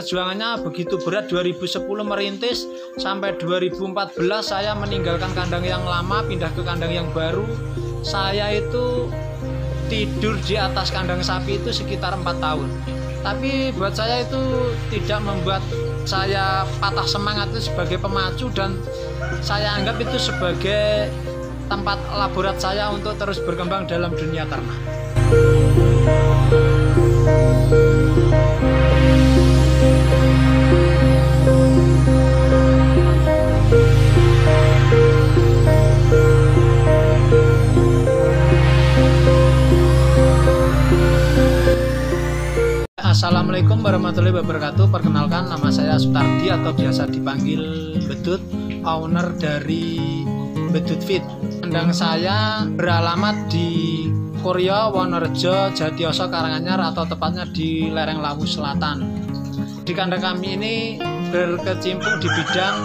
perjuangannya begitu berat. 2010 merintis sampai 2014 saya meninggalkan kandang yang lama, pindah ke kandang yang baru. Saya itu tidur di atas kandang sapi itu sekitar 4 tahun. Tapi buat saya itu tidak membuat saya patah semangat, itu sebagai pemacu, dan saya anggap itu sebagai tempat laborat saya untuk terus berkembang dalam dunia ternak. Assalamualaikum warahmatullahi wabarakatuh. Perkenalkan, nama saya Sutardi atau biasa dipanggil Bedut, owner dari Bedut Feed. Kandang saya beralamat di Kuryo, Wonorejo, Jatiyoso, Karanganyar, atau tepatnya di lereng Lawu Selatan. Di kandang kami ini berkecimpung di bidang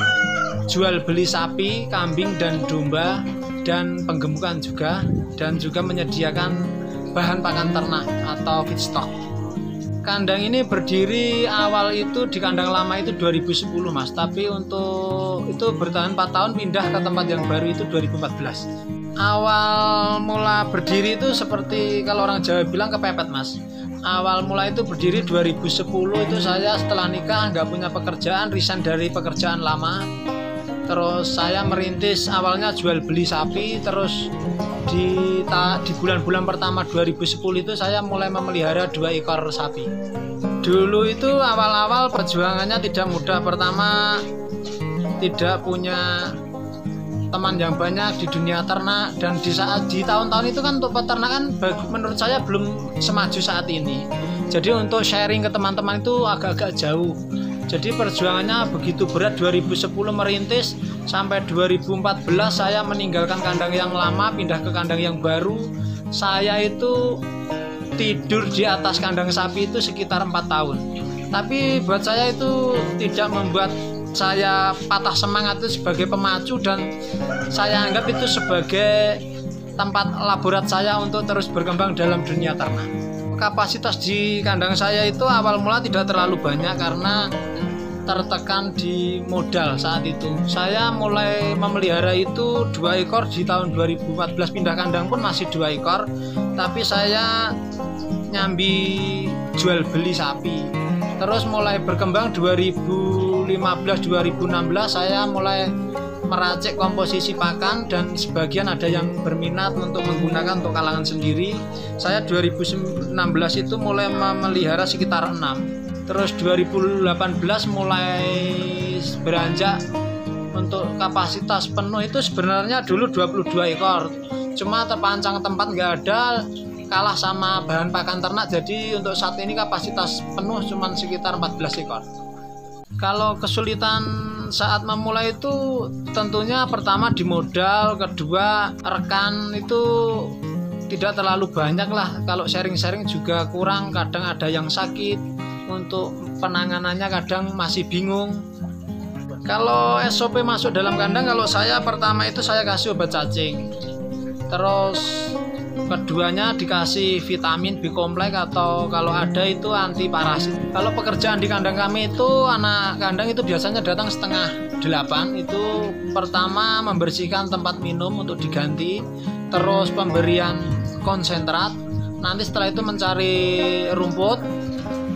jual beli sapi, kambing, dan domba, dan penggemukan juga, dan juga menyediakan bahan pakan ternak atau feedstock. Kandang ini berdiri awal itu di kandang lama itu 2010 mas, tapi untuk itu bertahan 4 tahun, pindah ke tempat yang baru itu 2014. Awal mula berdiri itu seperti kalau orang Jawa bilang kepepet mas. Awal mula itu berdiri 2010 itu saya setelah nikah nggak punya pekerjaan, resign dari pekerjaan lama. Terus saya merintis awalnya jual beli sapi, terus di bulan-bulan pertama 2010 itu saya mulai memelihara 2 ekor sapi. Dulu itu awal-awal perjuangannya tidak mudah. Pertama, tidak punya teman yang banyak di dunia ternak, dan di tahun-tahun itu kan untuk peternakan menurut saya belum semaju saat ini. Jadi untuk sharing ke teman-teman itu agak-agak jauh. Jadi perjuangannya begitu berat. 2010 merintis sampai 2014 saya meninggalkan kandang yang lama, pindah ke kandang yang baru. Saya itu tidur di atas kandang sapi itu sekitar 4 tahun. Tapi buat saya itu tidak membuat saya patah semangat, itu sebagai pemacu, dan saya anggap itu sebagai tempat laborat saya untuk terus berkembang dalam dunia ternak. Kapasitas di kandang saya itu awal mula tidak terlalu banyak karena tertekan di modal saat itu. Saya mulai memelihara itu 2 ekor di tahun 2014, pindah kandang pun masih 2 ekor, tapi saya nyambi jual beli sapi. Terus mulai berkembang 2015-2016 saya mulai meracik komposisi pakan, dan sebagian ada yang berminat untuk menggunakan untuk kalangan sendiri. Saya 2016 itu mulai memelihara sekitar 6. Terus 2018 mulai beranjak untuk kapasitas penuh itu sebenarnya dulu 22 ekor. Cuma terpancang tempat nggak ada, kalah sama bahan pakan ternak. Jadi untuk saat ini kapasitas penuh cuma sekitar 14 ekor. Kalau kesulitan saat memulai itu tentunya pertama di modal, kedua rekan itu tidak terlalu banyak lah. Kalau sharing-sharing juga kurang, kadang ada yang sakit, untuk penanganannya kadang masih bingung. Kalau SOP masuk dalam kandang, kalau saya pertama itu saya kasih obat cacing, terus keduanya dikasih vitamin B kompleks, atau kalau ada itu anti parasit. Kalau pekerjaan di kandang kami itu, anak kandang itu biasanya datang setengah 8. Itu pertama membersihkan tempat minum untuk diganti, terus pemberian konsentrat, nanti setelah itu mencari rumput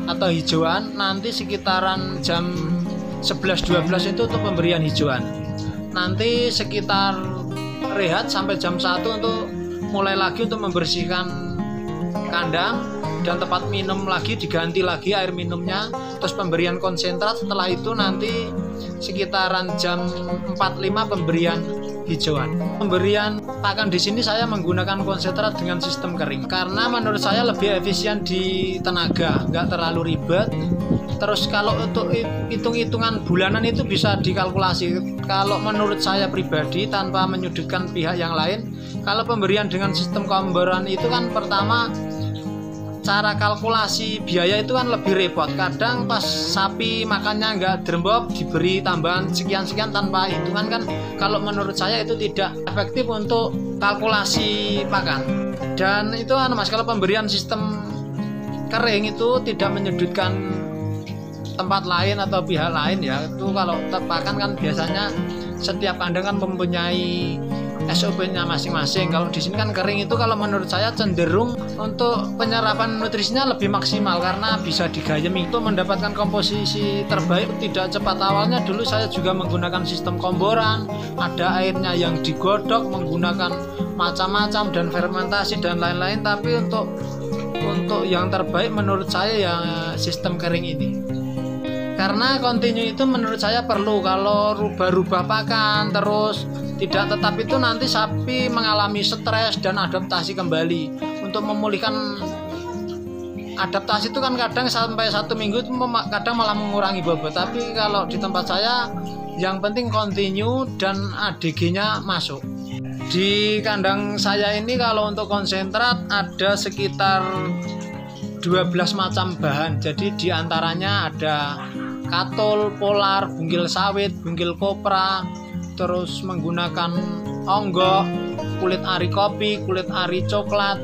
atau hijauan, nanti sekitaran jam 11-12 itu untuk pemberian hijauan. Nanti sekitar rehat sampai jam 1 untuk mulai lagi untuk membersihkan kandang dan tempat minum lagi, diganti lagi air minumnya, terus pemberian konsentrat. Setelah itu nanti sekitaran jam 4-5 pemberian hijauan. Pemberian pakan di sini saya menggunakan konsentrat dengan sistem kering karena menurut saya lebih efisien di tenaga, nggak terlalu ribet. Terus kalau untuk hitung-hitungan bulanan itu bisa dikalkulasi. Kalau menurut saya pribadi, tanpa menyudutkan pihak yang lain, kalau pemberian dengan sistem komboran itu kan pertama cara kalkulasi biaya itu kan lebih repot. Kadang pas sapi makannya nggak derembop, diberi tambahan sekian-sekian tanpa hitungan kan, kalau menurut saya itu tidak efektif untuk kalkulasi pakan. Dan itu mas, kalau pemberian sistem kering itu tidak menyudutkan tempat lain atau pihak lain ya, itu kalau pakan kan biasanya setiap kandang kan mempunyai SOP-nya masing-masing. Kalau di sini kan kering, itu kalau menurut saya cenderung untuk penyerapan nutrisinya lebih maksimal karena bisa digayem. Itu mendapatkan komposisi terbaik tidak cepat. Awalnya dulu saya juga menggunakan sistem komboran, ada airnya yang digodok menggunakan macam-macam dan fermentasi dan lain-lain, tapi untuk yang terbaik menurut saya ya sistem kering ini. Karena kontinu itu menurut saya perlu. Kalau rubah-rubah pakan terus tidak tetap, itu nanti sapi mengalami stres dan adaptasi kembali. Untuk memulihkan adaptasi itu kan kadang sampai 1 minggu itu kadang malah mengurangi bobot. Tapi kalau di tempat saya yang penting kontinu dan ADG-nya masuk. Di kandang saya ini kalau untuk konsentrat ada sekitar 12 macam bahan. Jadi diantaranya ada katul, polar, bungkil sawit, bungkil kopra, terus menggunakan onggok, kulit ari kopi, kulit ari coklat,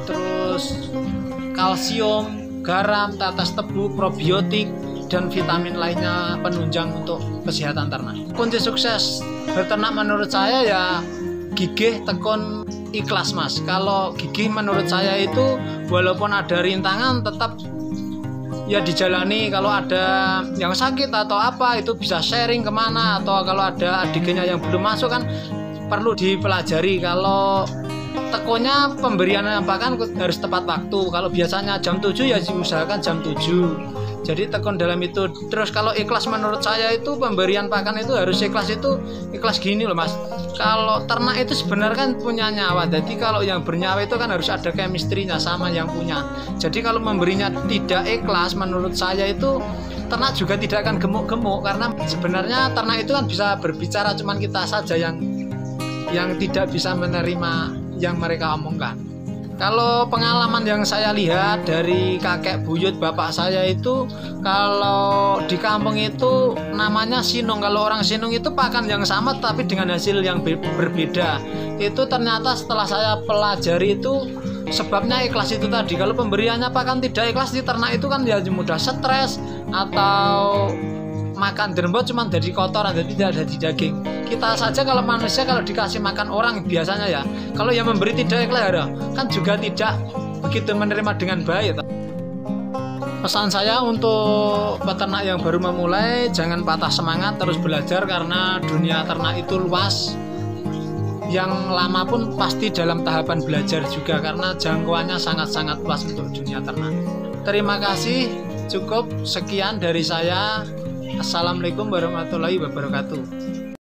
terus kalsium, garam, tetes tebu, probiotik, dan vitamin lainnya penunjang untuk kesehatan ternak. Kunci sukses beternak menurut saya ya gigih, tekun, ikhlas mas. Kalau gigih menurut saya itu walaupun ada rintangan tetap ya dijalani. Kalau ada yang sakit atau apa itu bisa sharing kemana, atau kalau ada adegannya yang belum masuk kan perlu dipelajari. Kalau tekunnya pemberian pakan harus tepat waktu. Kalau biasanya jam 7 ya diusahakan jam 7. Jadi tekun dalam itu. Terus kalau ikhlas menurut saya itu pemberian pakan itu harus ikhlas. Itu ikhlas gini loh mas, kalau ternak itu sebenarnya kan punya nyawa. Jadi kalau yang bernyawa itu kan harus ada chemistry-nya sama yang punya. Jadi kalau memberinya tidak ikhlas menurut saya itu ternak juga tidak akan gemuk-gemuk. Karena sebenarnya ternak itu kan bisa berbicara, cuman kita saja yang tidak bisa menerima yang mereka omongkan. Kalau pengalaman yang saya lihat dari kakek buyut bapak saya itu, kalau di kampung itu namanya sinung. Kalau orang sinung itu pakan yang sama tapi dengan hasil yang berbeda. Itu ternyata setelah saya pelajari itu sebabnya ikhlas itu tadi. Kalau pemberiannya pakan tidak ikhlas di ternak itu kan ya mudah stres atau makan derembot cuma dari kotoran, jadi tidak dari daging. Kita saja kalau manusia kalau dikasih makan orang biasanya ya, kalau yang memberi tidak ikhlas ya, kan juga tidak begitu menerima dengan baik. Pesan saya untuk peternak yang baru memulai, jangan patah semangat, terus belajar karena dunia ternak itu luas. Yang lama pun pasti dalam tahapan belajar juga karena jangkauannya sangat-sangat luas untuk dunia ternak. Terima kasih, cukup sekian dari saya. Assalamualaikum warahmatullahi wabarakatuh.